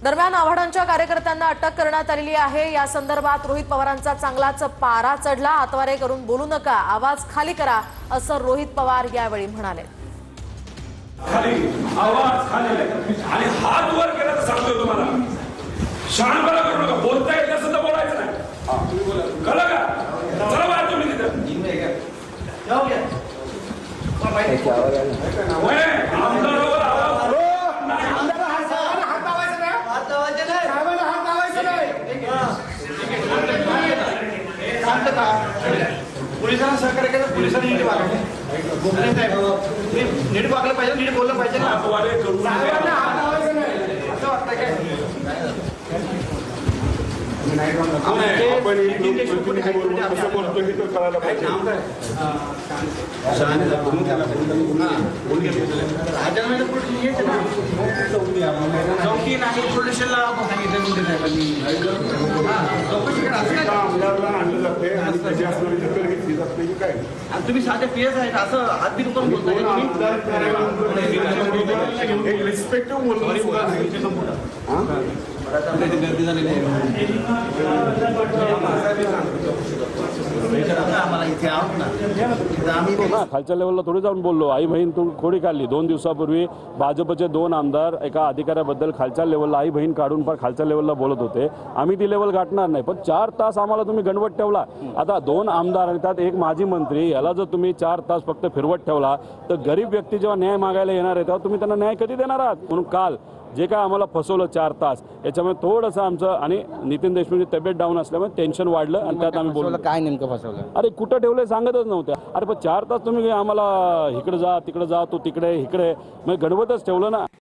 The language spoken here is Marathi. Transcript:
दरम्यान आव्हाडांच्या कार्यकर्त्यांना अटक करण्यात आलेली आहे। या संदर्भात रोहित पवारांचा चांगलाच पारा चढला। हातवारे करून बोलू नका, आवाज खाली करा, असं रोहित पवार यावेळी म्हणाले। खाली आवाज खाली आणि हात वर केला तर सांगतो तुम्हाला, शहाणपणा करू नका, बोलता येत नसेल तर बोलायचं नाही, कळलं का? चला बाहेर तुम्ही तिथं आमदारावर आवाज पोलिसांना सहकार्य केलं, पोलिसांनी नीट वागले, नीट वागलं पाहिजे, नीट बोललं पाहिजे ना। हातवारे करू नका। असं वाटतं काय चौकी नाही पोलिसांना आमदाराला आणलं जाते आणि त्याची असणारी दखल घेतली जाते की काय? तुम्ही साधे पीएस आहेत असं हात बी दुकान बोलताय एक रिस्पेक्टिव्ह बोलणं गर्दी झालेली आहे। आम्हाला इथे आहोत ना, आम्ही खालच्या लेवलला थोडी जाऊन बोललो। आई बहीण तू खोडी काढली। 2 दिवसापूर्वी भाजपचे 2 आमदार एका अधिकाऱ्याबद्दल खालच्या लेवलला आई बहीण काढून पण खालच्या लेवलला बोलत होते। आम्ही ती लेवल गाठणार नाही, पण 4 तास आम्हाला तुम्ही गणवत ठेवला। आता 2 आमदार आणि त्यात एक माजी मंत्री, याला जर तुम्ही 4 तास फक्त फिरवत ठेवला तर गरीब व्यक्ती जेव्हा न्याय मागायला येणार आहे तेव्हा तुम्ही त्यांना न्याय कधी देणार आहात? म्हणून काल जे काय आम्हाला फसवलं 4 तास, याच्यामुळे थोडंसं आमचं आणि नितीन देशमुखची तब्येत डाऊन असल्यामुळे टेन्शन वाढलं आणि त्यात आम्ही बोललो। काय नेमकं फसवलं? अरे कुठं ठेवलंय सांगतच नव्हत्या। अरे पण 4 तास तुम्ही आम्हाला इकडे जा तिकडे जा, तू तिकडे इकडे, मग गणवतच ठेवलं ना।